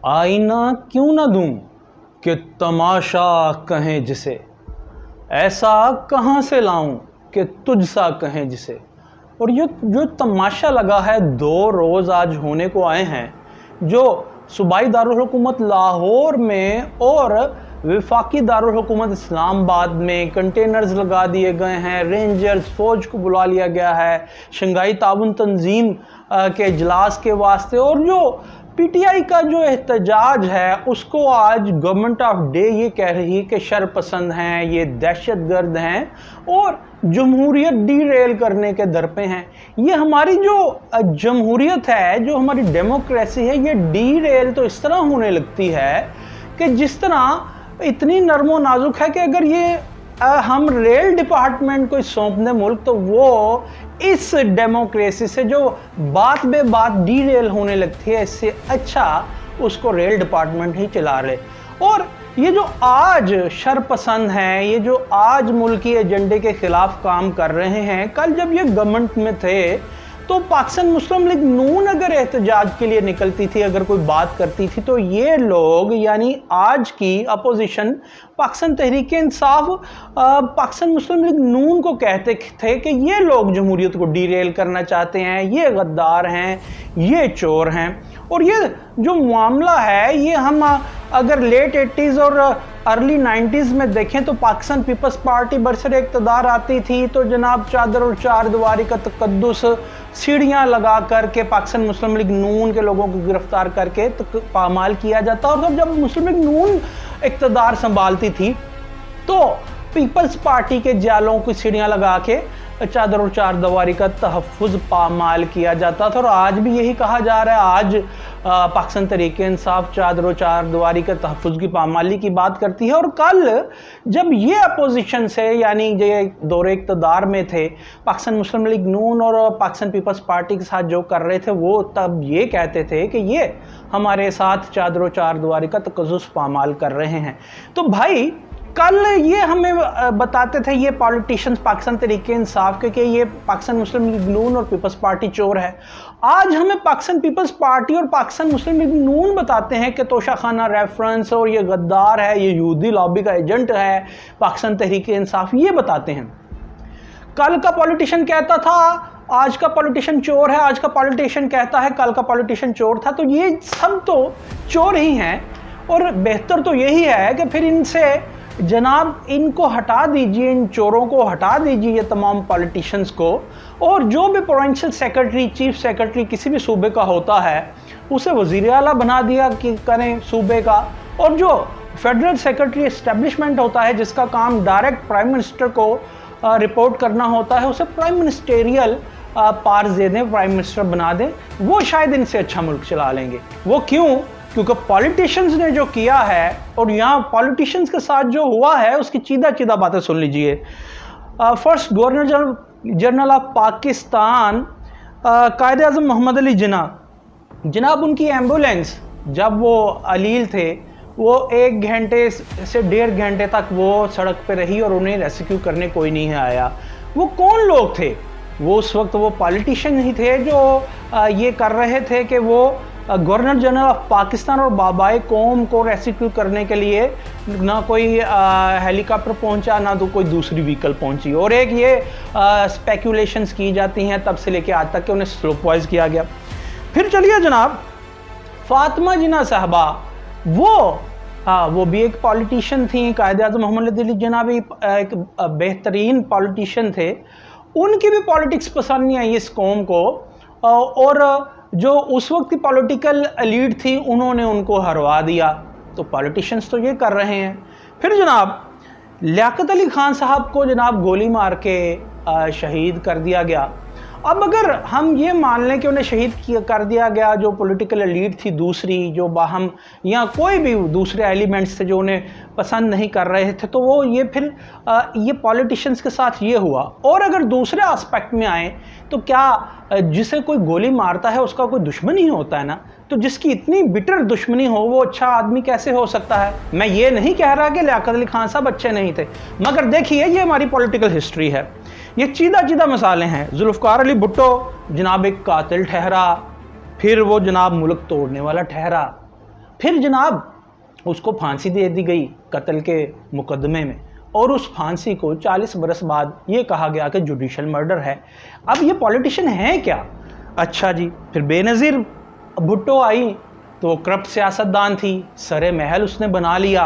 आईना क्यों न दूं कि तमाशा कहें जिसे, ऐसा कहाँ से लाऊं कि तुझ सा कहें जिसे। और ये जो तमाशा लगा है 2 रोज़ आज होने को आए हैं, जो सूबाई दारुल हुकूमत लाहौर में और वफाकी दारुल हुकूमत इस्लामाबाद में कंटेनर्स लगा दिए गए हैं, रेंजर्स फौज को बुला लिया गया है शंघाई ताउन तंजीम के इजलास के वास्ते। और जो पीटीआई का जो एहतजाज है उसको आज गवर्नमेंट ऑफ डे ये कह रही है कि शरपसंद हैं, ये दहशतगर्द हैं और जमहूरियत डीरेल करने के दर पे हैं। ये हमारी जो जमहूरियत है, जो हमारी डेमोक्रेसी है, ये डीरेल तो इस तरह होने लगती है कि जिस तरह इतनी नरमो नाजुक है कि अगर ये हम रेल डिपार्टमेंट को सौंप दें मुल्क, तो वो इस डेमोक्रेसी से जो बात बे बात डीरेल होने लगती है, इससे अच्छा उसको रेल डिपार्टमेंट ही चला ले। और ये जो आज शरपसंद हैं, ये जो आज मुल्की एजेंडे के खिलाफ काम कर रहे हैं, कल जब ये गवर्नमेंट में थे तो पाकिस्तान मुस्लिम लीग नून अगर एहतजाज के लिए निकलती थी, अगर कोई बात करती थी, तो ये लोग यानी आज की अपोजिशन पाकिस्तान तहरीक इंसाफ पाकिस्तान मुस्लिम लीग नून को कहते थे कि ये लोग जमहूरियत को डीरेल करना चाहते हैं, ये गद्दार हैं, ये चोर हैं। और ये जो मामला है, ये हम अगर लेट 80s और अर्ली 90s में देखें तो पाकिस्तान पीपल्स पार्टी बरसर इक़्तिदार आती थी तो जनाब चादर और चार दीवारी का तकद्दुस, सीढ़ियाँ लगा करके पाकिस्तान मुस्लिम लीग नून के लोगों को गिरफ्तार करके पामाल किया जाता। और तब जब मुस्लिम लीग नून इक़्तिदार संभालती थी तो पीपल्स पार्टी के जालों की सीढ़ियाँ लगा के चादर और चार दीवारी का तहफ़्फ़ुज़ पामाल किया जाता था। और आज भी यही कहा जा रहा है। आज पाकिस्तान तहरीक इंसाफ चादर और चार दीवारी के तहफ़्फ़ुज़ की पामाली की बात करती है। और कल जब ये अपोजिशन से यानी ये दौरे इक़्तिदार में थे, पाकिस्तान मुस्लिम लीग नून और पाकिस्तान पीपल्स पार्टी के साथ जो कर रहे थे, वो तब ये कहते थे कि ये हमारे साथ चादर और चार दीवारी का तकज़्ज़ुज़ पामाल कर रहे हैं। तो भाई कल ये हमें बताते थे ये पॉलिटिशियंस पाकिस्तान तहरीक इंसाफ के कि ये पाकिस्तान मुस्लिम लीग नून और पीपल्स पार्टी चोर है। आज हमें पाकिस्तान पीपल्स पार्टी और पाकिस्तान मुस्लिम लीग नून बताते हैं कि तोशाखाना रेफरेंस और ये गद्दार है, ये यहूदी लॉबी का एजेंट है पाकिस्तान तहरीक इंसाफ, ये बताते हैं। कल का पॉलिटिशियन कहता था आज का पॉलिटिशियन चोर है, आज का पॉलिटिशियन कहता है कल का पॉलिटिशियन चोर था। तो ये सब तो चोर ही हैं। और बेहतर तो यही है कि फिर इनसे जनाब इनको हटा दीजिए, इन चोरों को हटा दीजिए, ये तमाम पॉलिटिशियंस को। और जो भी प्रोविंशियल सेक्रेटरी, चीफ सेक्रेटरी किसी भी सूबे का होता है, उसे वज़ीर आला बना दिया कि करें सूबे का। और जो फेडरल सेक्रेटरी एस्टेब्लिशमेंट होता है, जिसका काम डायरेक्ट प्राइम मिनिस्टर को रिपोर्ट करना होता है, उसे प्राइम मिनिस्टेरियल पावर्स दे दें, प्राइम मिनिस्टर बना दें। वो शायद इनसे अच्छा मुल्क चला लेंगे। वो क्यों? क्योंकि पॉलिटिशियंस ने जो किया है और यहाँ पॉलिटिशियंस के साथ जो हुआ है उसकी चीदा चीदा बातें सुन लीजिए। First governor general of Pakistan Quaid Azam Mohammad Ali Jinnah, जनाब उनकी एम्बुलेंस जब वो अलील थे, वो 1 घंटे से 1.5 घंटे तक वो सड़क पे रही और उन्हें रेस्क्यू करने कोई नहीं आया। वो कौन लोग थे? वो उस वक्त वो पॉलिटिशियन ही थे जो ये कर रहे थे कि वो गवर्नर जनरल ऑफ पाकिस्तान और बाबाए कौम को रेस्क्यू करने के लिए ना कोई हेलीकॉप्टर पहुंचा, ना तो कोई दूसरी व्हीकल पहुंची। और एक ये स्पेकुलेशंस की जाती हैं तब से लेके आज तक कि उन्हें स्लो पॉइज किया गया। फिर चलिए जनाब फातिमा जिन्ना साहबा, वो भी एक पॉलिटिशियन थी। कायद आज़म मोहम्मद अली जिन्ना भी एक बेहतरीन पॉलिटिशियन थे। उनकी भी पॉलिटिक्स पसंद नहीं आई इस कौम को। और जो उस वक्त की पॉलिटिकल लीड थी, उन्होंने उनको हरवा दिया। तो पॉलिटिशियंस तो ये कर रहे हैं। फिर जनाब लियाकत अली खान साहब को जनाब गोली मार के शहीद कर दिया गया। अब अगर हम ये मान लें कि उन्हें शहीद कर दिया गया, जो पॉलिटिकल लीड थी दूसरी, जो बाहम या कोई भी दूसरे एलिमेंट्स थे जो उन्हें पसंद नहीं कर रहे थे, तो वो ये फिर ये पॉलिटिशियंस के साथ ये हुआ। और अगर दूसरे एस्पेक्ट में आए तो क्या जिसे कोई गोली मारता है उसका कोई दुश्मन ही होता है ना? तो जिसकी इतनी बिटर दुश्मनी हो वो अच्छा आदमी कैसे हो सकता है? मैं ये नहीं कह रहा कि लियाकत अली खान साहब अच्छे नहीं थे, मगर देखिए ये हमारी पॉलिटिकल हिस्ट्री है। ये चीदा चीदा मिसालें हैं। जुल्फ़िकार अली भुट्टो जनाब एक कातिल ठहरा, फिर वो जनाब मुल्क तोड़ने वाला ठहरा। फिर जनाब उसको फांसी दे दी गई कत्ल के मुकदमे में, और उस फांसी को 40 बरस बाद ये कहा गया कि जुडिशल मर्डर है। अब ये पॉलिटिशियन है क्या? अच्छा जी, फिर बेनज़ीर भुट्टो आई तो वो करप्ट सियासतदान थी, सरे महल उसने बना लिया,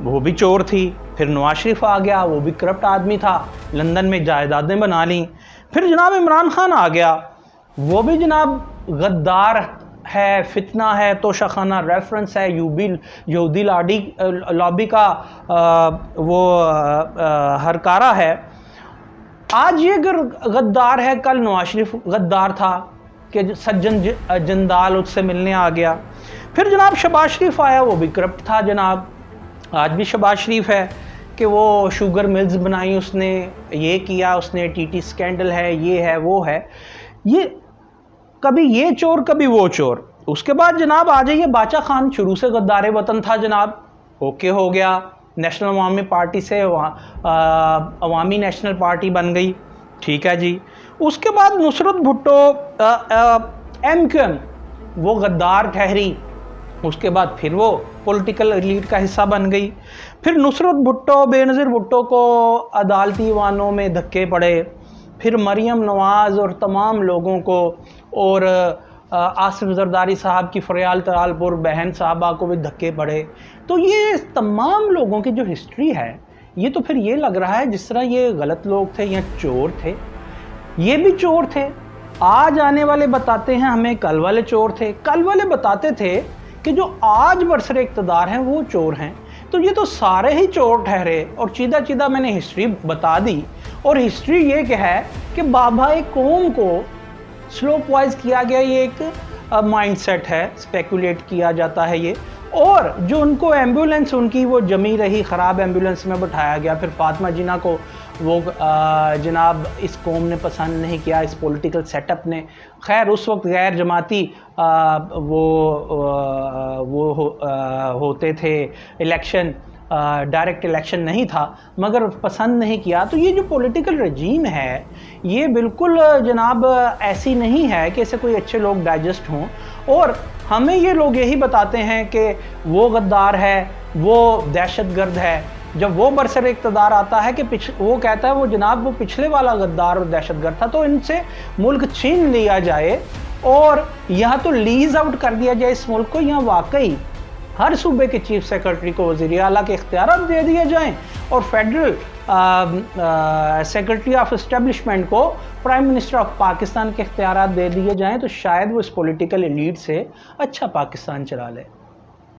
वो भी चोर थी। फिर नवाज शरीफ आ गया, वो भी करप्ट आदमी था, लंदन में जायदादें बना ली। फिर जनाब इमरान खान आ गया, वो भी जनाब गद्दार है, फितना है, तोशाखाना रेफरेंस है, यहूदी लॉबी का हरकारा है। आज ये गद्दार है, कल नवाज शरीफ गद्दार था कि सज्जन जंदाल उससे मिलने आ गया। फिर जनाब शहबाज शरीफ आया, वो भी करप्ट था जनाब। आज भी शहबाज शरीफ है कि वो शुगर मिल्स बनाई उसने, ये किया उसने, टीटी स्कैंडल है, ये है वो है, ये कभी ये चोर कभी वो चोर। उसके बाद जनाब आ जाइए बाचा खान, शुरू से गद्दार वतन था जनाब, ओके हो गया, नेशनल अवामी पार्टी से अवामी नेशनल पार्टी बन गई, ठीक है जी। उसके बाद नुसरत भुट्टो MQM, वो गद्दार ठहरी, उसके बाद फिर वो पॉलिटिकल एलीट का हिस्सा बन गई। फिर नुसरत भुट्टो, बेनज़ीर भुट्टो को अदालती वानों में धक्के पड़े, फिर मरियम नवाज़ और तमाम लोगों को, और आसिफ जरदारी साहब की फरियाल तरालपुर बहन साहबा को भी धक्के पड़े। तो ये तमाम लोगों की जो हिस्ट्री है, ये तो फिर ये लग रहा है जिस तरह ये गलत लोग थे या चोर थे, ये भी चोर थे। आज आने वाले बताते हैं हमें कल वाले चोर थे, कल वाले बताते थे कि जो आज बरसरे इक़्तिदार हैं वो चोर हैं। तो ये तो सारे ही चोर ठहरे, और सीधा सीधा मैंने हिस्ट्री बता दी। और हिस्ट्री ये क्या है कि बाबाए कौम को स्लोप वाइज किया गया, ये एक माइंडसेट है, स्पेकुलेट किया जाता है ये। और जो उनको एम्बुलेंस उनकी वो जमी रही, ख़राब एम्बुलेंस में बिठाया गया, फिर फातिमा जिन्ना को वो जनाब इस कौम ने पसंद नहीं किया, इस पॉलिटिकल सेटअप ने। खैर उस वक्त गैर जमाती होते थे इलेक्शन, डायरेक्ट इलेक्शन नहीं था, मगर पसंद नहीं किया। तो ये जो पॉलिटिकल रजीम है, ये बिल्कुल जनाब ऐसी नहीं है कि इसे कोई अच्छे लोग डाइजेस्ट हों। और हमें ये लोग यही बताते हैं कि वो गद्दार है, वो दहशतगर्द है। जब वो बरसर इक़्तिदार आता है कि वो कहता है वो जनाब वो पिछले वाला गद्दार और दहशतगर्द था, तो इनसे मुल्क छीन लिया जाए और यहाँ तो लीज आउट कर दिया जाए इस मुल्क को, यहाँ वाकई हर सूबे के चीफ सेक्रेटरी को वज़ीर आला के इख्तियारात दे दिए जाएं और फेडरल सेक्रेटरी ऑफ इस्टेब्लिशमेंट को प्राइम मिनिस्टर ऑफ पाकिस्तान के इख्तियारात दे दिए जाएं, तो शायद वो इस पॉलिटिकल एलीट से अच्छा पाकिस्तान चला ले।